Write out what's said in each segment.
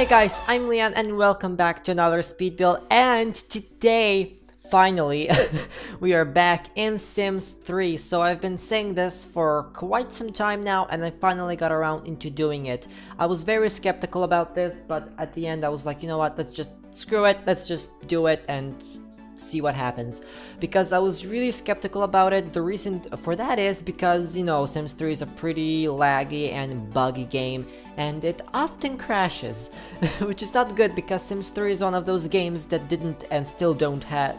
Hey guys, I'm Leon and welcome back to another speed build, and today, finally, we are back in Sims 3. So I've been saying this for quite some time now and I finally got around into doing it. I was very skeptical about this, but at the end I was like, you know what, let's just screw it, let's just do it and see what happens, because I was really skeptical about it. The reason for that is because, you know, Sims 3 is a pretty laggy and buggy game and it often crashes, which is not good because Sims 3 is one of those games that didn't and still don't have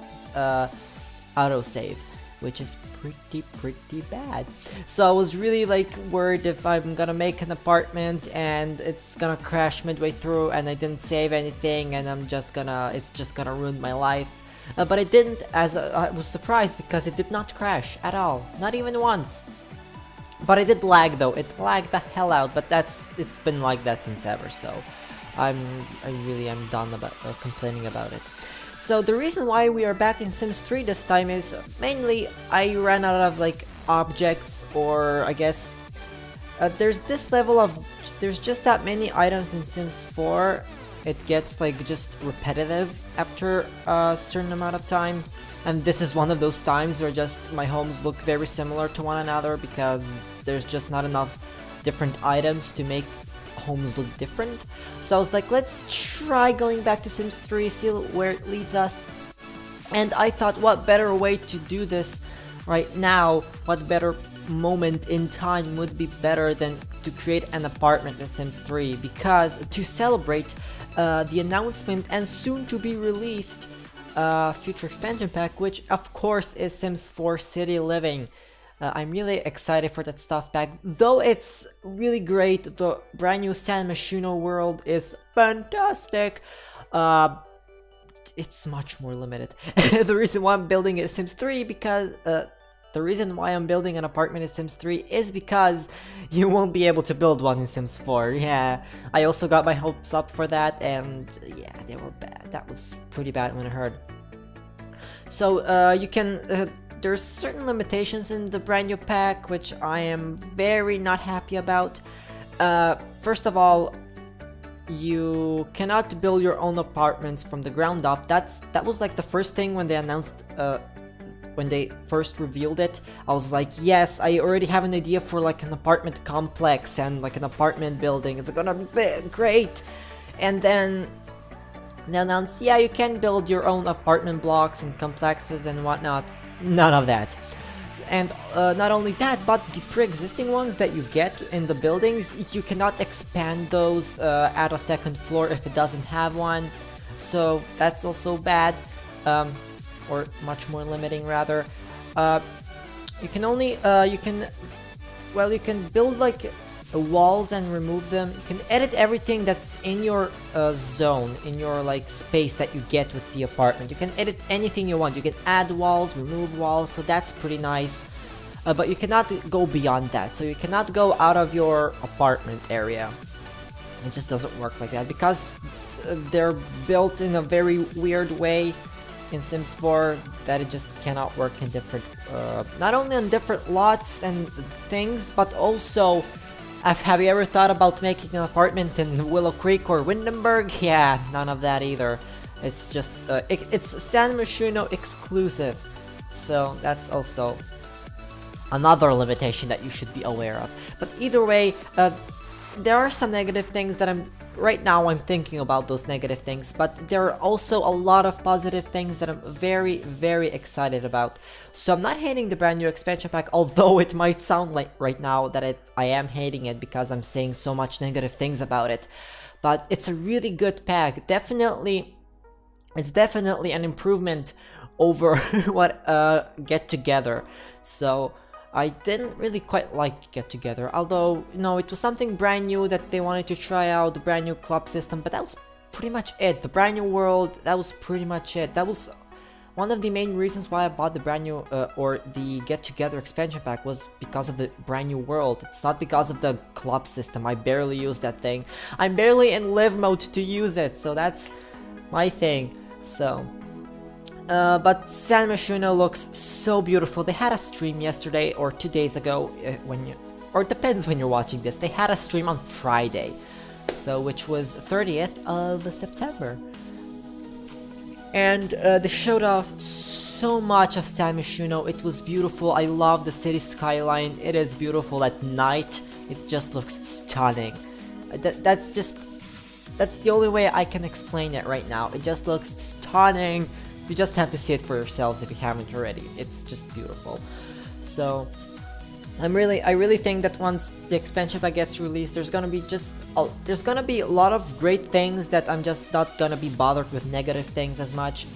autosave, which is pretty bad. So I was really like worried if I'm gonna make an apartment and it's gonna crash midway through and I didn't save anything and it's just gonna ruin my life. But it didn't, as I was surprised because it did not crash at all, not even once. But it did lag though, it lagged the hell out, but it's been like that since ever, so I really am done about complaining about it. So the reason why we are back in Sims 3 this time is mainly I ran out of like objects, or I guess there's this level of, there's just that many items in Sims 4. It gets like just repetitive after a certain amount of time, and this is one of those times where just my homes look very similar to one another because there's just not enough different items to make homes look different. So I was like, let's try going back to Sims 3, see where it leads us. And I thought, what better way to do this right now, what better moment in time would be better than to create an apartment in Sims 3, because to celebrate the announcement and soon to be released future expansion pack, which of course is Sims 4 City Living. I'm really excited for that stuff pack, though it's really great. The brand new San Myshuno world is fantastic. It's much more limited. The reason why I'm building it in Sims 3 because the reason why I'm building an apartment in Sims 3 is because you won't be able to build one in Sims 4. Yeah, I also got my hopes up for that, and yeah, they were bad. That was pretty bad when I heard. So you can, there's certain limitations in the brand new pack, which I am very not happy about. First of all, you cannot build your own apartments from the ground up. That was like the first thing when they announced when they first revealed it. I was like, yes, I already have an idea for like an apartment complex and like an apartment building. It's gonna be great. And then they announced, yeah, you can build your own apartment blocks and complexes and whatnot. None of that. And not only that, but the pre-existing ones that you get in the buildings, you cannot expand those at a second floor if it doesn't have one. So that's also bad. Or much more limiting rather. You can only you can build like walls and remove them. You can edit everything that's in your zone, in your like space that you get with the apartment. You can edit anything you want. You can add walls, remove walls, so that's pretty nice. But you cannot go beyond that. So you cannot go out of your apartment area. It just doesn't work like that because they're built in a very weird way in Sims 4 that it just cannot work in different, not only on different lots and things, but also, have you ever thought about making an apartment in Willow Creek or Windenburg? Yeah, none of that either. It's just, it's San Myshuno exclusive, so that's also another limitation that you should be aware of. But either way, there are some negative things that right now I'm thinking about those negative things, but there are also a lot of positive things that I'm very excited about. So I'm not hating the brand new expansion pack, although it might sound like right now that I am hating it because I'm saying so much negative things about it. But it's a really good pack. It's definitely an improvement over what Get Together. So I didn't really quite like Get Together, although, you know, it was something brand new that they wanted to try out, the brand new club system, but that was pretty much it. The brand new world, that was pretty much it. That was one of the main reasons why I bought the brand new, or the Get Together expansion pack, was because of the brand new world. It's not because of the club system. I barely use that thing. I'm barely in live mode to use it, so that's my thing. So but San Myshuno looks so beautiful. They had a stream yesterday or 2 days ago, or it depends when you're watching this. They had a stream on Friday. so which was 30th of September. And they showed off so much of San Myshuno. It was beautiful. I love the city skyline. It is beautiful at night. It just looks stunning. That's the only way I can explain it right now. It just looks stunning. You just have to see it for yourselves if you haven't already. It's just beautiful. So I really think that once the expansion pack gets released, there's gonna be a lot of great things that I'm just not gonna be bothered with negative things as much.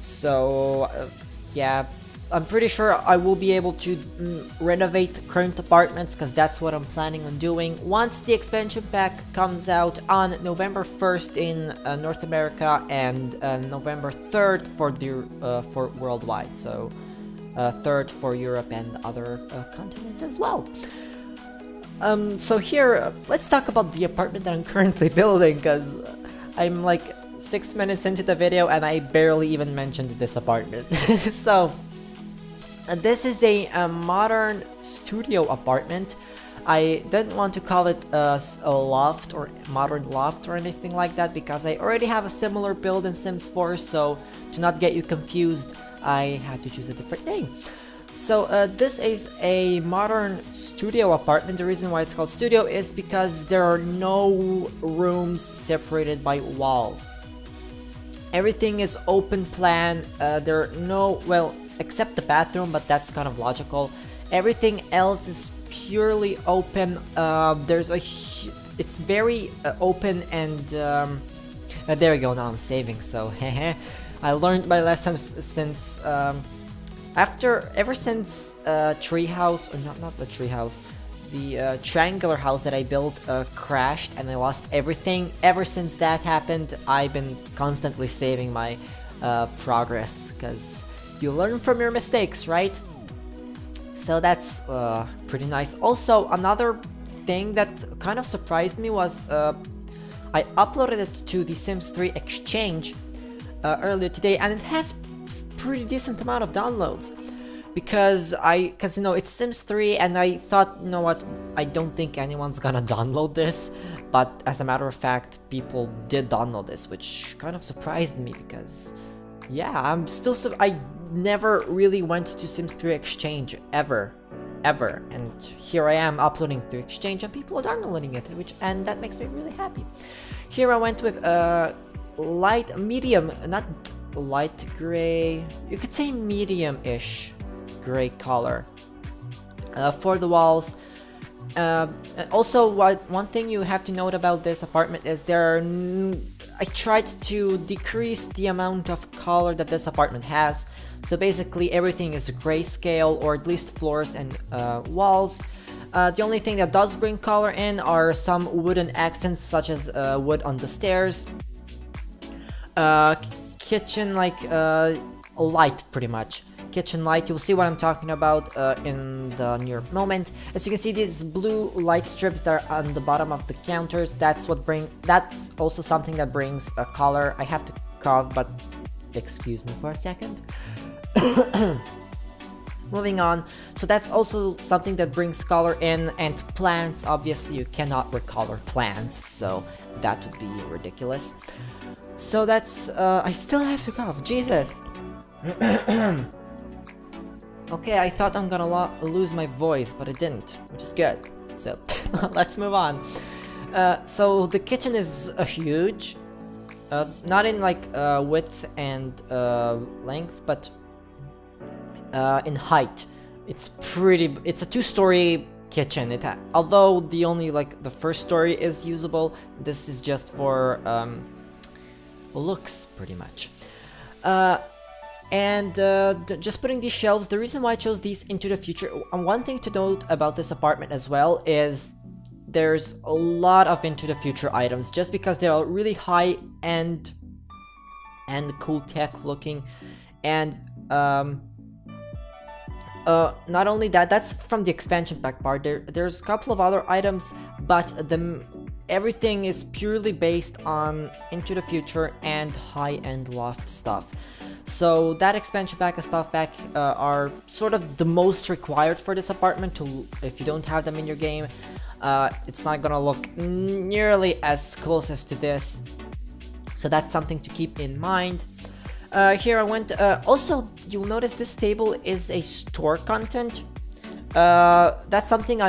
So yeah, I'm pretty sure I will be able to renovate current apartments, because that's what I'm planning on doing once the expansion pack comes out on November 1st in North America and November 3rd for worldwide. So 3rd for Europe and other continents as well. So here, let's talk about the apartment that I'm currently building, because I'm like 6 minutes into the video and I barely even mentioned this apartment. So this is a modern studio apartment. I didn't want to call it a loft or modern loft or anything like that, because I already have a similar build in Sims 4, so to not get you confused, I had to choose a different name. So this is a modern studio apartment. The reason why it's called studio is because there are no rooms separated by walls. Everything is open plan. There are no, well, except the bathroom, but that's kind of logical. Everything else is purely open. It's very open, and there we go. Now I'm saving, so I learned my lesson since ever since treehouse, or not the treehouse, the triangular house that I built crashed and I lost everything. Ever since that happened, I've been constantly saving my progress, because you learn from your mistakes, right? So that's pretty nice. Also, another thing that kind of surprised me was I uploaded it to the Sims 3 Exchange earlier today, and it has pretty decent amount of downloads, because you know, it's Sims 3, and I thought, you know what, I don't think anyone's gonna download this, but as a matter of fact, people did download this, which kind of surprised me, because yeah, I never really went to Sims 3 Exchange ever, and here I am uploading to Exchange and people are downloading it, and that makes me really happy. Here I went with light, medium, not light gray, you could say medium-ish gray color for the walls. Also, one thing you have to note about this apartment is I tried to decrease the amount of color that this apartment has. So basically everything is grayscale, or at least floors and walls. The only thing that does bring color in are some wooden accents, such as wood on the stairs, kitchen, like light, pretty much. Kitchen light, you'll see what I'm talking about in the near moment. As you can see, these blue light strips that are on the bottom of the counters, that's also something that brings a color. I have to cough, but excuse me for a second. Moving on, so that's also something that brings color in, and plants, obviously you cannot recolor plants, so that would be ridiculous. So that's, I still have to cough, Jesus! Okay, I thought I'm gonna lose my voice, but I didn't, which is good. So, let's move on. So the kitchen is huge, not in like width and length, but in height. It's a 2-story kitchen. Although the first story is usable, this is just for looks, pretty much. Just putting these shelves, the reason why I chose these into the future, one thing to note about this apartment as well is there's a lot of into the future items, just because they are really high end and cool tech looking, and not only that, that's from the expansion pack part. There's a couple of other items, but everything is purely based on into the future and high-end loft stuff. So that expansion pack and stuff pack are sort of the most required for this apartment. If you don't have them in your game, it's not gonna look nearly as close as to this. So that's something to keep in mind. Here I went, also you'll notice this table is a store content. That's something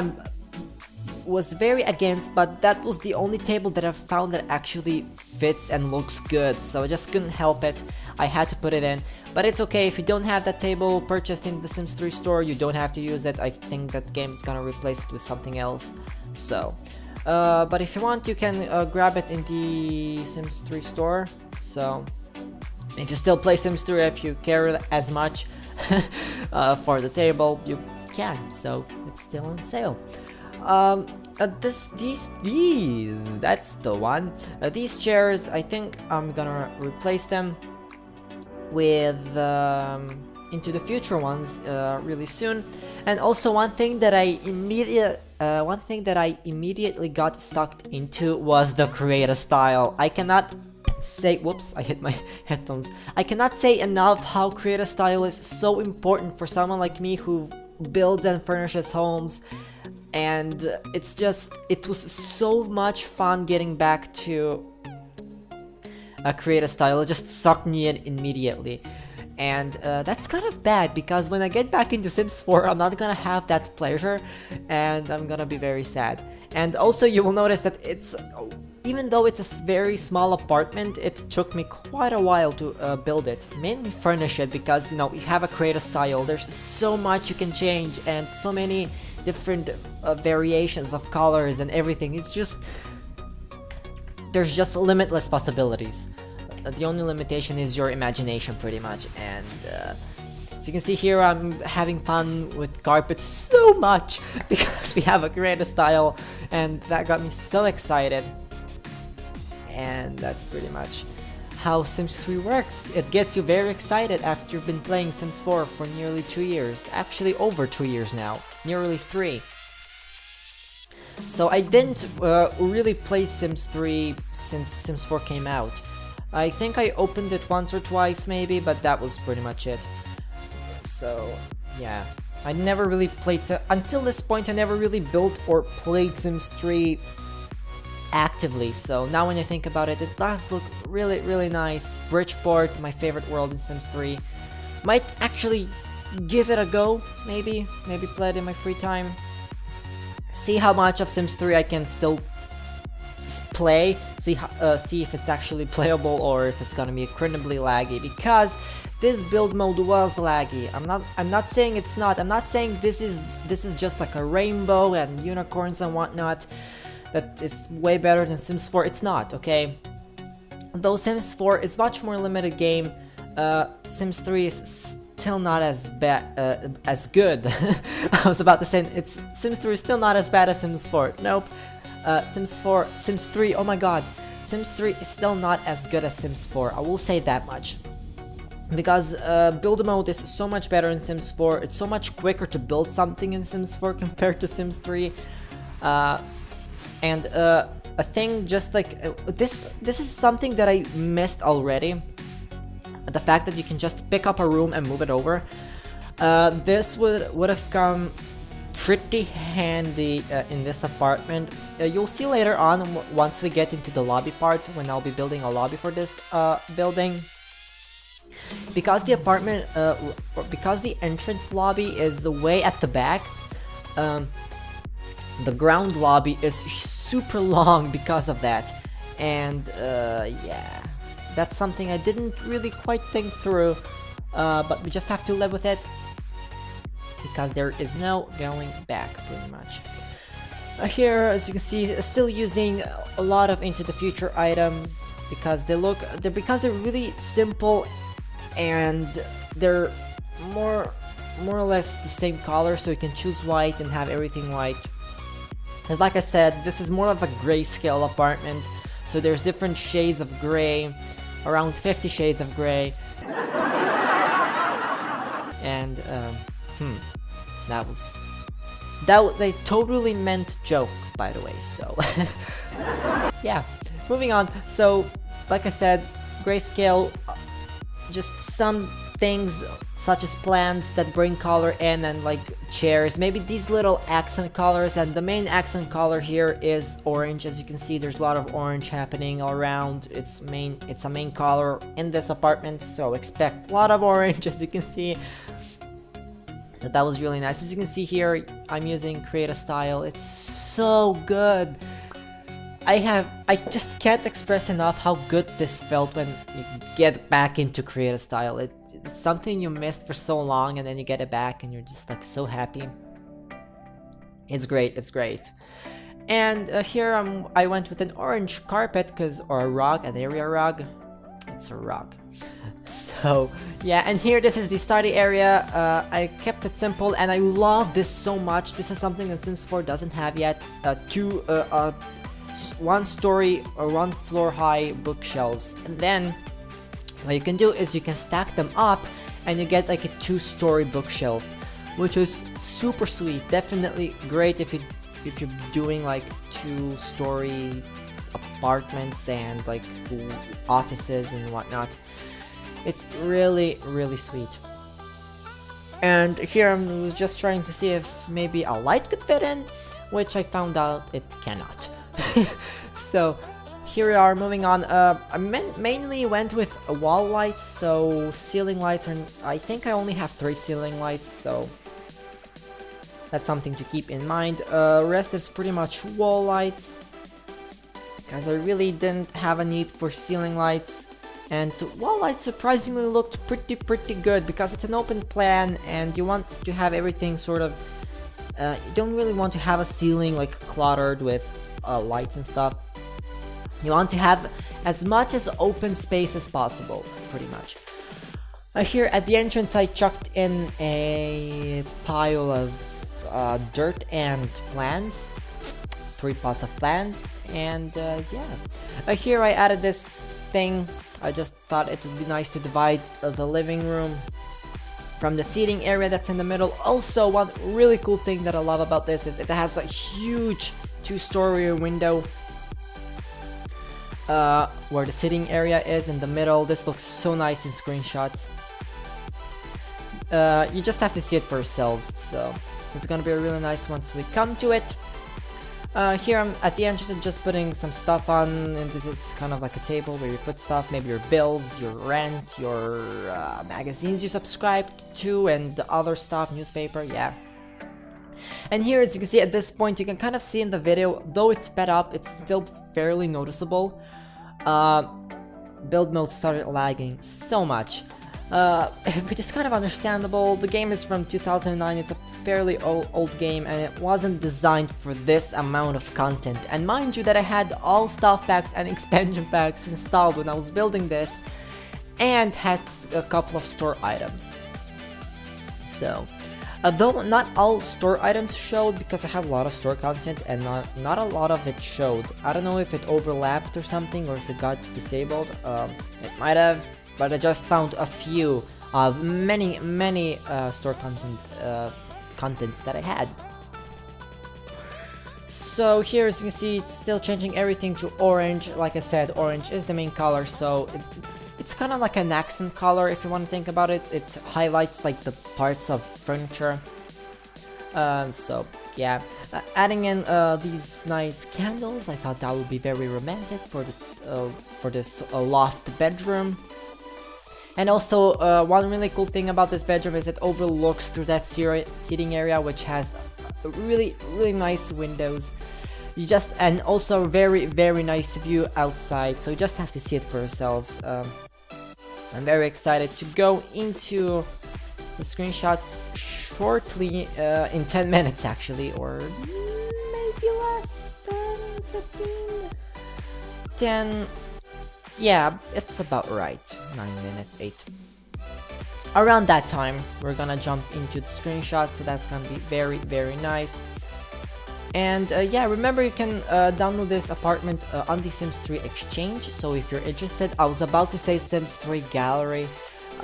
was very against, but that was the only table that I've found that actually fits and looks good, so I just couldn't help it. I had to put it in, but it's okay if you don't have that table purchased in the Sims 3 store, you don't have to use it. I think that game is gonna replace it with something else. So, but if you want, you can grab it in the Sims 3 store. So, if you still play Sims 3, if you care as much for the table, you can. So it's still on sale. That's the one. These chairs, I think I'm gonna replace them with into the future ones really soon. And also one thing that I immediately got sucked into was the creator style. I cannot say, whoops, I hit my headphones. I cannot say enough how creator style is so important for someone like me who builds and furnishes homes. And it was so much fun getting back to a creator style. It just sucked me in immediately. And that's kind of bad, because when I get back into Sims 4, I'm not gonna have that pleasure, and I'm gonna be very sad. And also you will notice that even though it's a very small apartment, it took me quite a while to build it. Mainly furnish it, because, you know, you have a creator style, there's so much you can change, and so many different variations of colors and everything. There's just limitless possibilities. The only limitation is your imagination, pretty much. And as you can see here, I'm having fun with carpets so much because we have a creator style, and that got me so excited. And that's pretty much how Sims 3 works. It gets you very excited after you've been playing Sims 4 for nearly 2 years. Actually over 2 years now, nearly 3. So I didn't really play Sims 3 since Sims 4 came out. I think I opened it once or twice maybe, but that was pretty much it. So yeah, I never really played, until this point I never really built or played Sims 3 actively. So now when I think about it, it does look really, really nice. Bridgeport, my favorite world in Sims 3. Might actually give it a go, maybe play it in my free time. See how much of Sims 3 I can still play, see if it's actually playable or if it's gonna be incredibly laggy, because this build mode was laggy. I'm not saying it's not. I'm not saying this is just like a rainbow and unicorns and whatnot, that is way better than Sims 4. It's not, okay? Though Sims 4 is much more limited game, Sims 3 is still not as bad, as good. I was about to say, Sims 3 is still not as bad as Sims 4. Nope. Sims 3, oh my god. Sims 3 is still not as good as Sims 4. I will say that much. Because build mode is so much better in Sims 4. It's so much quicker to build something in Sims 4 compared to Sims 3. And a thing just like this is something that I missed already. The fact that you can just pick up a room and move it over. This would have come pretty handy in this apartment. You'll see later on, once we get into the lobby part, when I'll be building a lobby for this building. Because the apartment, because the entrance lobby is way at the back, the ground lobby is super long because of that. And yeah, that's something I didn't really quite think through, but we just have to live with it, because there is no going back, pretty much. Here, as you can see, still using a lot of Into the Future items, because they're really simple, and they're more or less the same color, so you can choose white and have everything white. Because like I said, this is more of a grayscale apartment, so there's different shades of gray, around 50 shades of gray. And that was a totally meant joke, by the way, so yeah, moving on. So like I said, grayscale, just some things such as plants that bring color in, and like chairs, maybe these little accent colors. And the main accent color here is orange. As you can see, there's a lot of orange happening all around. It's a main color in this apartment, so expect a lot of orange, as you can see. So that was really nice. As you can see here, I'm using Create a Style. It's so good. I just can't express enough how good this felt when you get back into Create a Style. It's something you missed for so long, and then you get it back and you're just like so happy. It's great, it's great. And here I went with an orange carpet, or a rug, an area rug. It's a rug. So yeah, and here this is the study area. I kept it simple, and I love this so much. This is something that Sims 4 doesn't have yet. One story or one floor high bookshelves, and then what you can do is you can stack them up and you get like a 2-story bookshelf, which is super sweet. Definitely great if you're doing like 2-story apartments and like offices and whatnot. It's really sweet. And here I was just trying to see if maybe a light could fit in, which I found out it cannot. So here we are, moving on. I mainly went with a wall lights, so ceiling lights are, I think I only have 3 ceiling lights, so that's something to keep in mind. Rest is pretty much wall lights, because I really didn't have a need for ceiling lights. And wall lights surprisingly looked pretty good, because it's an open plan and you want to have everything sort of, you don't really want to have a ceiling like cluttered with lights and stuff. You want to have as much as open space as possible, pretty much. Here at the entrance I chucked in a pile of dirt and plants, 3 pots of plants, and yeah. Here I added this thing. I just thought it would be nice to divide the living room from the seating area that's in the middle. Also, one really cool thing that I love about this is it has a huge 2-story window where the sitting area is in the middle. This looks so nice in screenshots. You just have to see it for yourselves, so it's gonna be a really nice once we come to it. Here I'm at the entrance, I'm just putting some stuff on, and this is kind of like a table where you put stuff, maybe your bills, your rent, your magazines you subscribe to, and the other stuff, newspaper, yeah. And here, as you can see at this point, you can kind of see in the video, though it's sped up, it's still fairly noticeable. Build mode started lagging so much. Which is kind of understandable. The game is from 2009, it's a fairly old game, and it wasn't designed for this amount of content. And mind you that I had all stuff packs and expansion packs installed when I was building this, and had a couple of store items. So, though not all store items showed, because I have a lot of store content and not a lot of it showed. I don't know if it overlapped or something, or if it got disabled. It might have. But I just found a few of many store contents that I had. So here, as you can see, it's still changing everything to orange. Like I said, orange is the main color, so it's kind of like an accent color if you want to think about it. It highlights like the parts of furniture. So yeah, adding in these nice candles, I thought that would be very romantic for this loft bedroom. And also, one really cool thing about this bedroom is it overlooks through that seating area, which has really nice windows. And also very nice view outside, so you just have to see it for yourselves. I'm very excited to go into the screenshots shortly, in 10 minutes actually, or maybe less than 15? 10... Yeah, it's about right. 9 minutes, 8. Around that time, we're gonna jump into the screenshot, so that's gonna be very nice. And yeah, remember you can download this apartment on the Sims 3 Exchange, so if you're interested, I was about to say Sims 3 Gallery,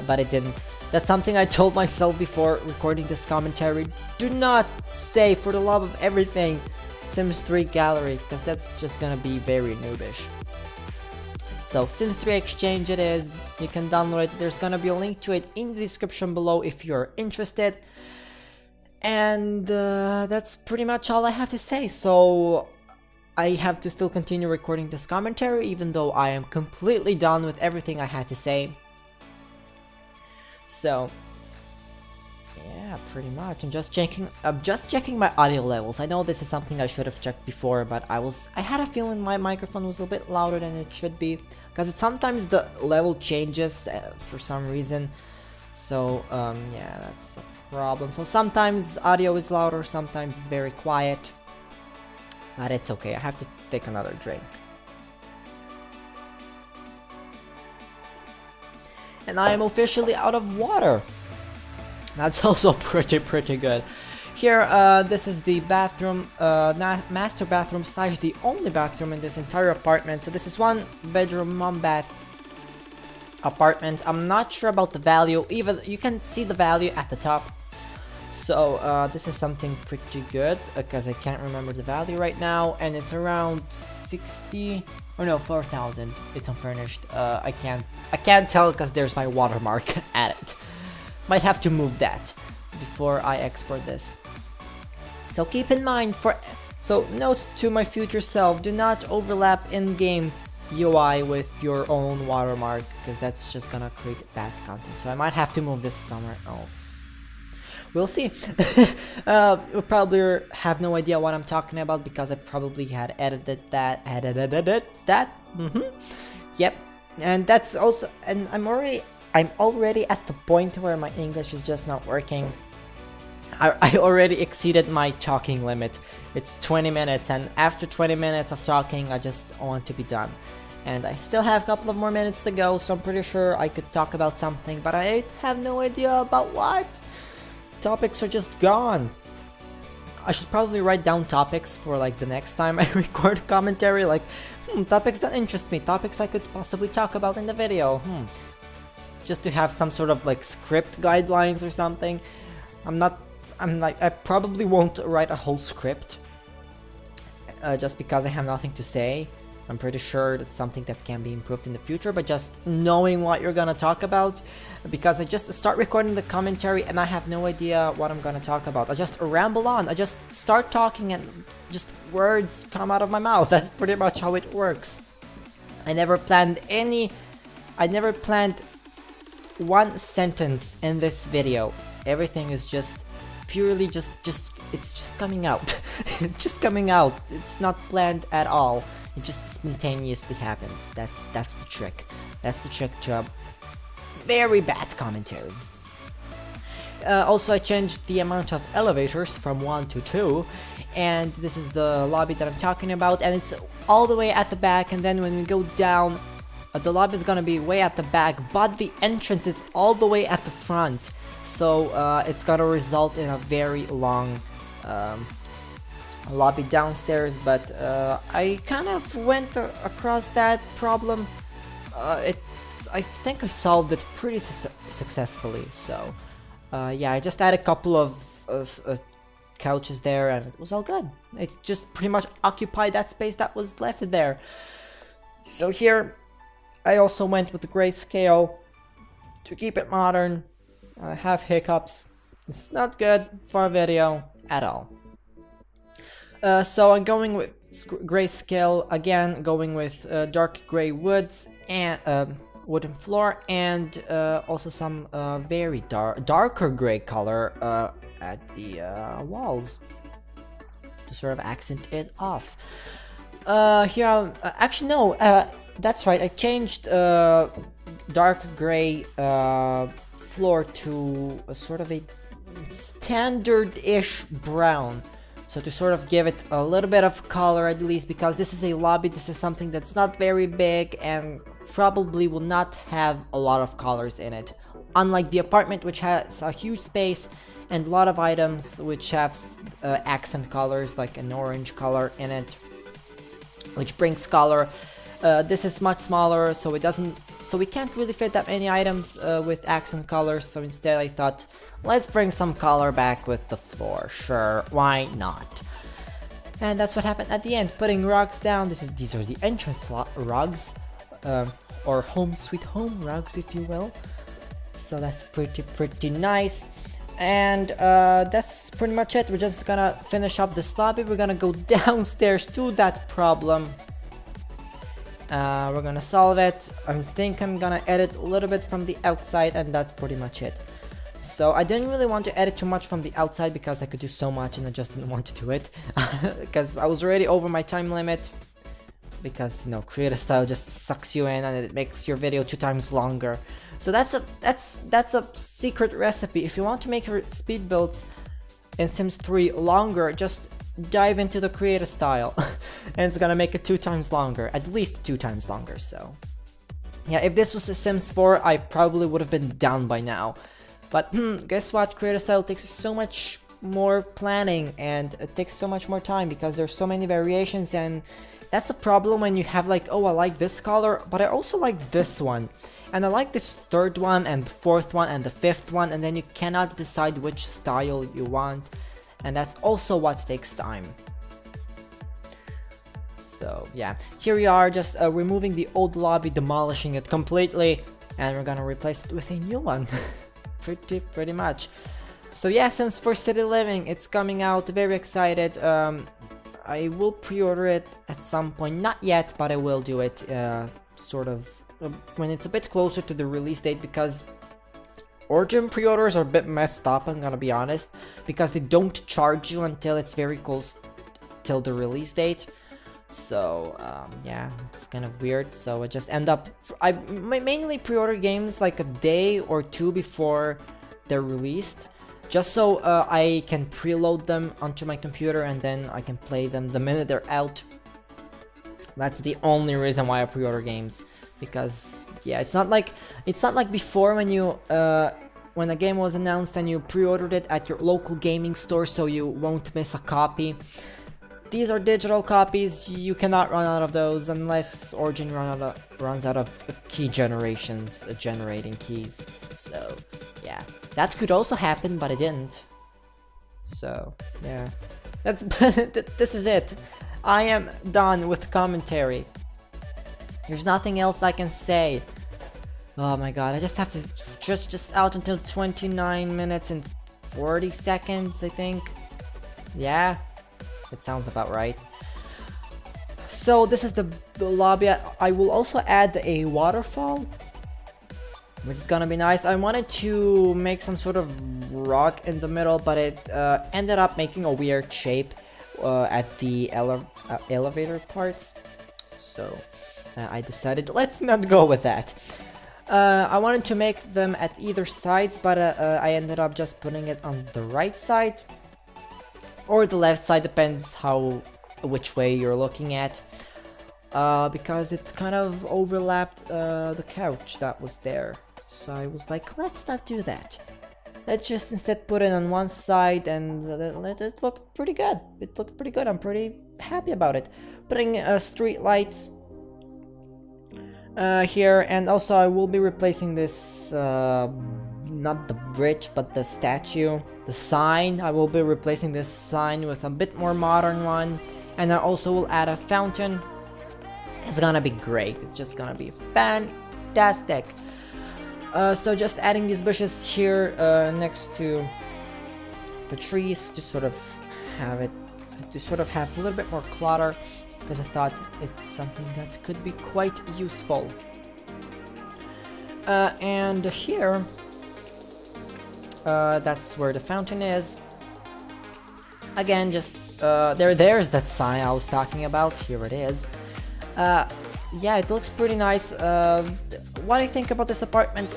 but I didn't. That's something I told myself before recording this commentary. Do not say, for the love of everything, Sims 3 Gallery, because that's just gonna be very noobish. So Sims 3 Exchange it is, you can download it, there's gonna be a link to it in the description below if you're interested. And that's pretty much all I have to say, so I have to still continue recording this commentary even though I am completely done with everything I had to say. So yeah, pretty much. I'm just checking my audio levels. I know this is something I should have checked before, but I had a feeling my microphone was a bit louder than it should be, because sometimes the level changes for some reason. So yeah, that's a problem. So sometimes audio is louder, sometimes it's very quiet, but it's okay. I have to take another drink. And I am officially out of water. That's also pretty good. Here, this is the bathroom, master bathroom slash the only bathroom in this entire apartment. So this is 1 bedroom, 1 bath apartment. I'm not sure about the value, even you can see the value at the top. So this is something pretty good, because I can't remember the value right now, and it's around 60 or no, 4,000. It's unfurnished. I can't tell because there's my watermark at it. Might have to move that before I export this. So keep in mind, so note to my future self, do not overlap in-game UI with your own watermark, because that's just gonna create bad content. So I might have to move this somewhere else. We'll see. You'll probably have no idea what I'm talking about because I probably had edited that. Yep. And that's also, and I'm already at the point where my English is just not working. I already exceeded my talking limit. It's 20 minutes, and after 20 minutes of talking, I just want to be done. And I still have a couple of more minutes to go, so I'm pretty sure I could talk about something, but I have no idea about what. Topics are just gone. I should probably write down topics for like the next time I record commentary, like, topics that interest me, topics I could possibly talk about in the video, just to have some sort of like script guidelines or something. I probably won't write a whole script, just because I have nothing to say. I'm pretty sure that's something that can be improved in the future, but just knowing what you're gonna talk about, because I just start recording the commentary and I have no idea what I'm gonna talk about. I just ramble on, I just start talking and just words come out of my mouth. That's pretty much how it works. I never planned one sentence in this video. Everything is just purely it's just coming out. It's just coming out. It's not planned at all. It just spontaneously happens. That's the trick. That's the trick to a very bad commentary. Also, I changed the amount of elevators from 1 to 2, and this is the lobby that I'm talking about, and it's all the way at the back, and then when we go down, the lobby is gonna be way at the back, but the entrance is all the way at the front. So it's gonna result in a very long lobby downstairs, but I kind of went across that problem. I think I solved it pretty successfully. So yeah, I just added a couple of couches there, and it was all good. It just pretty much occupied that space that was left there. So here, I also went with the grayscale to keep it modern. I have hiccups. It's not good for a video at all. So I'm going with grayscale again, going with dark gray woods and wooden floor, and also some very darker gray color at the walls to sort of accent it off. Here, actually no, that's right. I changed dark gray floor to a sort of a standard-ish brown. So to sort of give it a little bit of color at least, because this is a lobby, this is something that's not very big and probably will not have a lot of colors in it. Unlike the apartment, which has a huge space and a lot of items which have accent colors like an orange color in it, which brings color. This is much smaller, so we can't really fit that many items with accent colors, so instead I thought, let's bring some color back with the floor. Sure, why not? And that's what happened at the end, putting rugs down. These are the entrance rugs. or home sweet home rugs, if you will. So that's pretty nice. And that's pretty much it. We're just gonna finish up this lobby. We're gonna go downstairs to that problem. We're gonna solve it. I think I'm gonna edit a little bit from the outside, and that's pretty much it. So I didn't really want to edit too much from the outside because I could do so much and I just didn't want to do it. Because I was already over my time limit. Because, you know, creative style just sucks you in and it makes your video 2 times longer. So that's a secret recipe. If you want to make your speed builds in Sims 3 longer, just dive into the creative style. And it's gonna make it 2 times longer, at least 2 times longer. So yeah, if this was a Sims 4, I probably would have been down by now. But guess what? Creative style takes so much more planning and it takes so much more time because there's so many variations, and that's a problem when you have like, oh, I like this color, but I also like this one. And I like this 3rd one and the 4th one and the 5th one, and then you cannot decide which style you want. And that's also what takes time. So yeah, here we are, just removing the old lobby, demolishing it completely, and we're gonna replace it with a new one. pretty much. So yeah, Sims 4 City Living, it's coming out, very excited. I will pre-order it at some point, not yet, but I will do it sort of when it's a bit closer to the release date, because Origin pre-orders are a bit messed up, I'm gonna be honest, because they don't charge you until it's very close till the release date. So yeah, it's kind of weird. So I just end up, I mainly pre-order games like a day or 2 before they're released, just so I can preload them onto my computer and then I can play them the minute they're out. That's the only reason why I pre-order games, because yeah, it's not like before when you when a game was announced and you pre-ordered it at your local gaming store so you won't miss a copy. These are digital copies, you cannot run out of those unless Origin runs out of key generations, generating keys. So yeah, that could also happen, but it didn't. So yeah, that's this is it. I am done with commentary. There's nothing else I can say. Oh my god, I just have to stretch this out until 29 minutes and 40 seconds, I think. Yeah. It sounds about right. So this is the lobby. I will also add a waterfall, which is gonna be nice. I wanted to make some sort of rock in the middle, but it ended up making a weird shape at the elevator parts. So I decided let's not go with that. I wanted to make them at either sides, but I ended up just putting it on the right side. Or the left side, depends which way you're looking at, because it kind of overlapped the couch that was there. So I was like, let's not do that. Let's just instead put it on one side, and it looked pretty good. It looked pretty good. I'm pretty happy about it. Putting street lights here, and also I will be replacing this, not the bridge, but the statue. The sign, I will be replacing this sign with a bit more modern one, and I also will add a fountain. It's gonna be great, it's just gonna be fantastic. So just adding these bushes here next to the trees to sort of have a little bit more clutter, because I thought it's something that could be quite useful. And here, that's where the fountain is. Again, just there's that sign I was talking about. Here it is. Yeah, it looks pretty nice. What do you think about this apartment?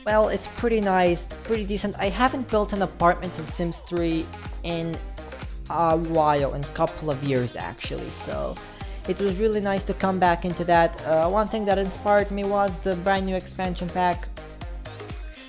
Well, it's pretty nice, pretty decent. I haven't built an apartment in Sims 3 in a while, in a couple of years actually, so it was really nice to come back into that. One thing that inspired me was the brand new expansion pack,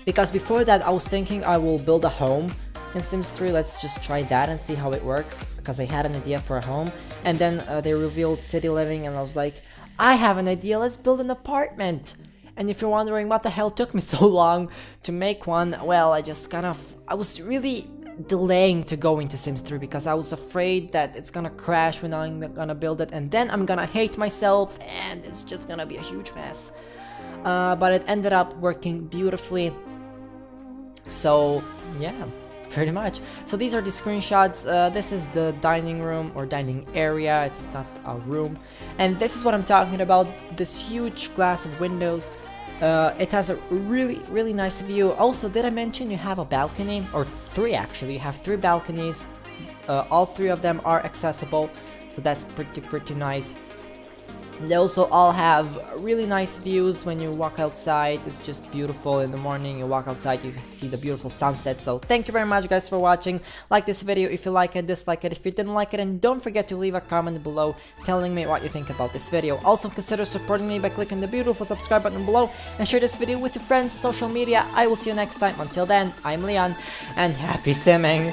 because before that I was thinking I will build a home in Sims 3. Let's just try that and see how it works, because I had an idea for a home, and then they revealed City Living and I was like, I have an idea, let's build an apartment. And if you're wondering what the hell took me so long to make one, well, I was really delaying to go into Sims 3 because I was afraid that it's gonna crash when I'm gonna build it, and then I'm gonna hate myself and it's just gonna be a huge mess. But it ended up working beautifully. So yeah, pretty much. So these are the screenshots. This is the dining room or dining area. It's not a room. And this is what I'm talking about. This huge glass of windows. It has a really nice view. Also, did I mention you have a balcony? Or 3 actually. You have 3 balconies. All 3 of them are accessible. So that's pretty nice. They also all have really nice views when you walk outside. It's just beautiful. In the morning you walk outside, you see the beautiful sunset. So thank you very much guys for watching. Like this video if you like it, dislike it if you didn't like it, and don't forget to leave a comment below telling me what you think about this video. Also consider supporting me by clicking the beautiful subscribe button below and share this video with your friends on social media. I will see you next time. Until then, I'm Leon and happy simming!